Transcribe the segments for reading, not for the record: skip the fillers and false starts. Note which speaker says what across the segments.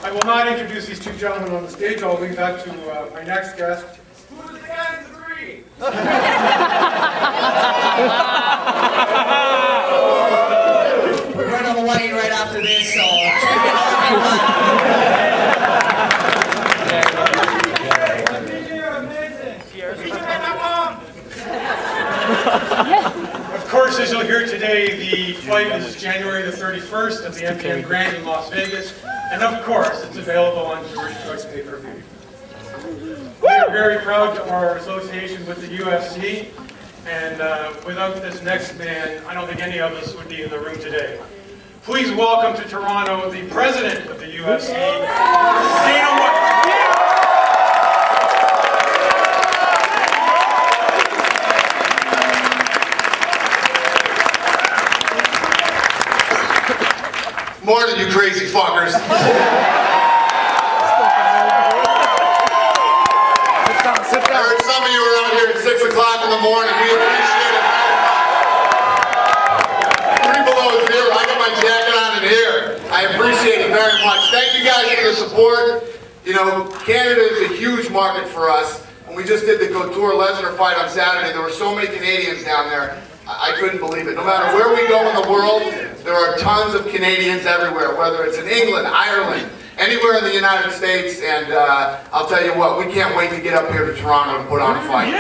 Speaker 1: I will not introduce these two gentlemen on the stage. I'll leave that to my next guest.
Speaker 2: Who's the guy in the three?
Speaker 3: We're going to Hawaii right after this, so check it out.
Speaker 1: Of course, as you'll hear today, the fight is January the 31st at the MGM Grand in Las Vegas. And of course, it's available on George Choice pay-per-view. We are very proud of our association with the UFC. And without this next man, I don't think any of us would be in the room today. Please welcome to Toronto the president of the UFC, Dana White.
Speaker 4: Morning, you crazy fuckers. There are some of you around here at 6 o'clock in the morning. We appreciate it very much. 3 below 0. I got my jacket on in here. I appreciate it very much. Thank you guys for the support. You know, Canada is a huge market for us. When we just did the Couture-Lesnar fight on Saturday, there were so many Canadians down there. I couldn't believe it. No matter where we go in the world, there are tons of Canadians everywhere, whether it's in England, Ireland, anywhere in the United States, and I'll tell you what, we can't wait to get up here to Toronto and put on a fight.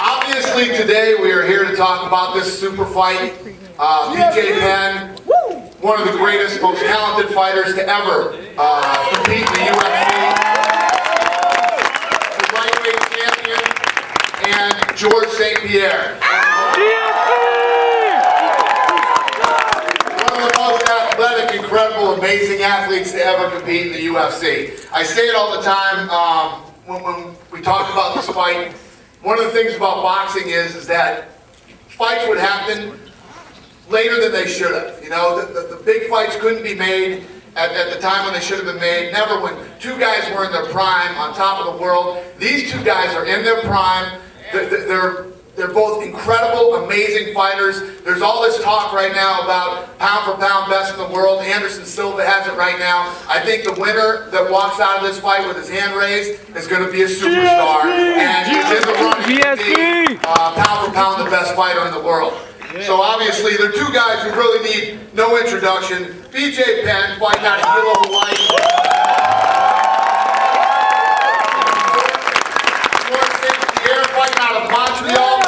Speaker 4: Obviously today we are here to talk about this super fight. BJ Penn, one of the greatest, most talented fighters to ever compete in the UFC. And George St. Pierre. One of the most athletic, incredible, amazing athletes to ever compete in the UFC. I say it all the time when we talk about this fight. One of the things about boxing is that fights would happen later than they should have. You know, the big fights couldn't be made at the time when they should have been made. Never when two guys were in their prime, on top of the world. These two guys are in their prime. They're both incredible, amazing fighters. There's all this talk right now about pound for pound best in the world. Anderson Silva has it right now. I think the winner that walks out of this fight with his hand raised is going to be a superstar. And is in the running to be pound for pound the best fighter in the world. So obviously, they're two guys who really need no introduction. BJ Penn fighting out of Hilo, Hawaii. George St. Pierre fighting out of Montreal.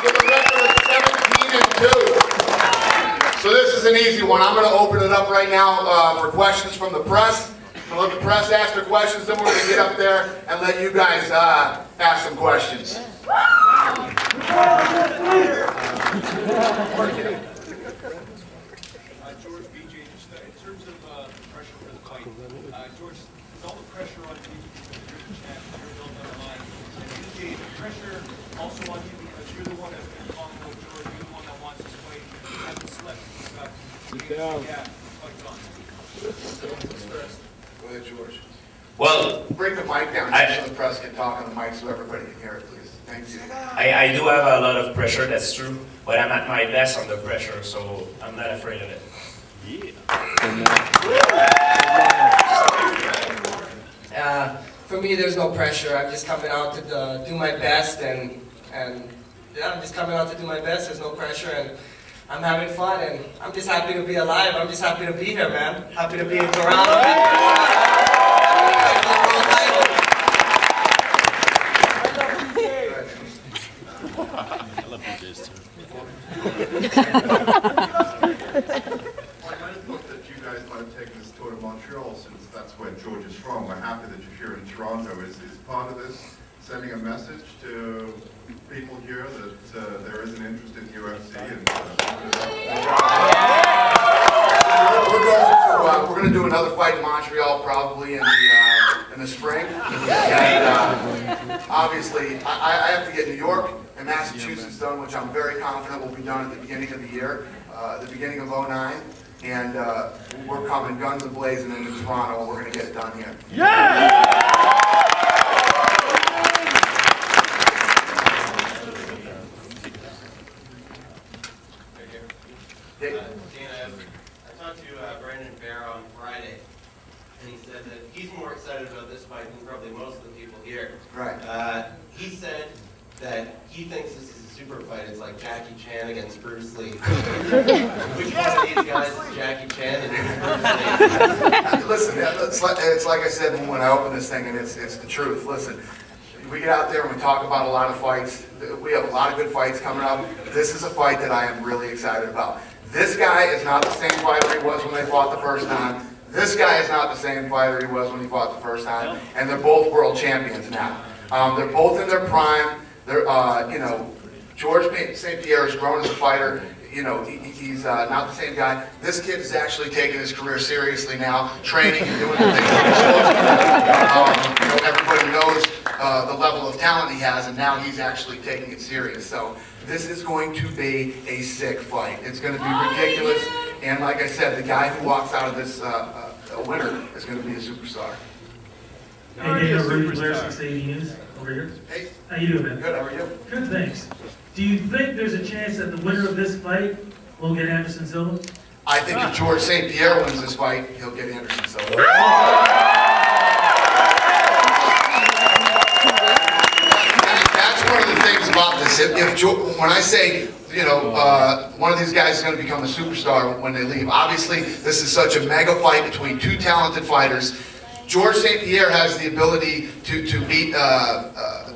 Speaker 4: With a record of 17-2. So this is an easy one. I'm going to open it up right now for questions from the press. I'm going to let the press ask their questions, then we're going to get up there and let you guys ask some questions.
Speaker 2: George, BJ, just in terms of pressure for the fight, George, with all the pressure on you because you're the champ, you're building on the line, BJ, the pressure also on you because you're the one that's been calling for George, you're the one that wants this fight, you haven't slept, you've got fights on.
Speaker 4: Go ahead, George.
Speaker 5: Well,
Speaker 4: Bring the mic down so the press can talk on the mic so everybody can hear it, please. Thank you.
Speaker 5: I do have a lot of pressure, that's true, but I'm at my best under pressure, so I'm not afraid of it.
Speaker 3: For me, there's no pressure. I'm just coming out to do my best, and yeah, I'm just coming out to do my best. There's no pressure, and I'm having fun, and I'm just happy to be alive. I'm just happy to be here, man. Happy to be in Toronto.
Speaker 6: I love DJs too.
Speaker 7: I might have thought that you guys might have taken this tour to Montreal since that's where George is from. We're happy that you're here in Toronto. Is part of this sending a message to people here that there is an interest in UFC?
Speaker 4: We're going to do another fight in Montreal probably in the spring. And obviously, I have to get New York and Massachusetts done, which I'm very confident will be done at the beginning of the year, the beginning of '09. And we're coming guns a-blazing into Toronto, and we're going to get it done here.
Speaker 8: here.
Speaker 4: Right.
Speaker 8: He said that he thinks this is a super fight. It's like Jackie Chan against Bruce Lee. Which one of these guys is Jackie Chan and who's Bruce Lee?
Speaker 4: Listen, it's like I said when I opened this thing, and it's the truth. Listen, we get out there and we talk about a lot of fights. We have a lot of good fights coming up. This is a fight that I am really excited about. This guy is not the same fighter he was when they fought the first time. This guy is not the same fighter he was when he fought the first time. And they're both world champions now. They're both in their prime. They're, George St. Pierre has grown as a fighter. He's not the same guy. This kid is actually taking his career seriously now, training and doing the things that he's supposed to do. Everybody knows the level of talent he has, and now he's actually taking it serious. So this is going to be a sick fight. It's going to be ridiculous. And like I said, the guy who walks out of this a winner is going to be a superstar.
Speaker 9: Hey, Dana, Rudy Blair, 680 News, over here.
Speaker 4: Hey,
Speaker 9: How you doing, man?
Speaker 4: good. How are you?
Speaker 9: Good, thanks. Do you think there's a chance that the winner of this fight will get Anderson Silva?
Speaker 4: I think if George St. Pierre wins this fight, he'll get Anderson Silva. That's one of the things about this. When I say, one of these guys is going to become a superstar when they leave, obviously this is such a mega fight between two talented fighters. George St. Pierre has the ability to beat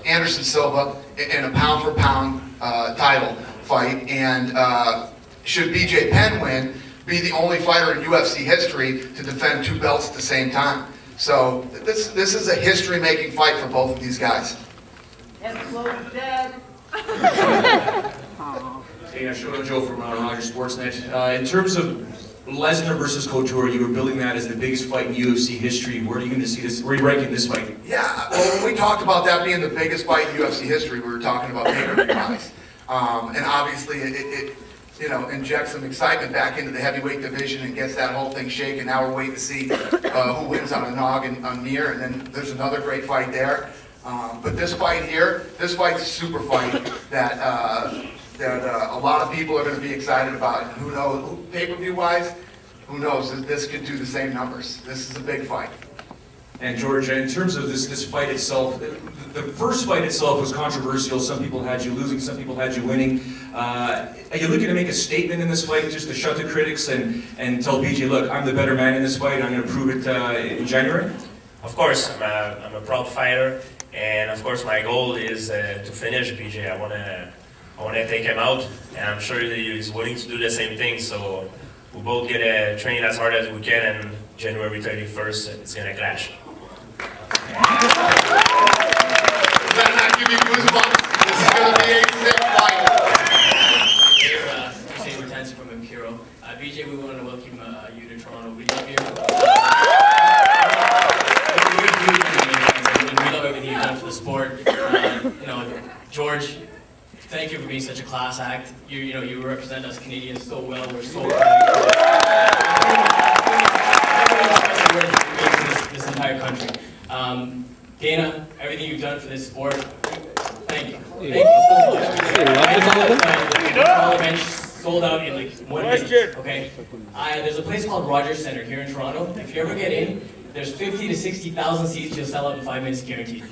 Speaker 4: Anderson Silva in a pound-for-pound title fight, and should BJ Penn win, be the only fighter in UFC history to defend two belts at the same time. So this is a history-making fight for both of these guys.
Speaker 10: Hey, Shoto Joe from Rogers Sportsnet. In terms of Lesnar versus Couture, you were building that as the biggest fight in UFC history. Where are you going to see this? Where are you ranking this fight?
Speaker 4: Yeah, well, when we talked about that being the biggest fight in UFC history, we were talking about pay-per-view buys. And obviously it injects some excitement back into the heavyweight division and gets that whole thing shaken. Now we're waiting to see who wins on a Nog and on Mir, and then there's another great fight there. But this fight here, this fight's a super fight that a lot of people are going to be excited about. And who knows, pay-per-view wise, who knows, this could do the same numbers. This is a big fight.
Speaker 10: And George, in terms of this fight itself, the first fight itself was controversial. Some people had you losing, some people had you winning. Are you looking to make a statement in this fight, just to shut the critics and tell BJ, look, I'm the better man in this fight, I'm going to prove it in January?
Speaker 5: Of course, I'm a proud fighter, and of course my goal is to finish BJ. I want to take him out, and I'm sure he's willing to do the same thing. So we both get to train as hard as we can, and January 31st, it's going to clash.
Speaker 4: Does that not give you goosebumps? This is going to be a sick fight.
Speaker 11: Here, Hussein Ratansi from Imperial. BJ, we want to welcome you to Toronto. We love you. We love everything you've done for the sport. George, thank you for being such a class act. You represent us Canadians so well. We're so proud of you. This entire country. Dana, everything you've done for this sport, thank you. Thank you so much. The bench sold out in like 1 minute. Okay. There's a place called Rogers Centre here in Toronto. If you ever get in, there's 50 to 60,000 seats. You'll sell out in 5 minutes, guaranteed.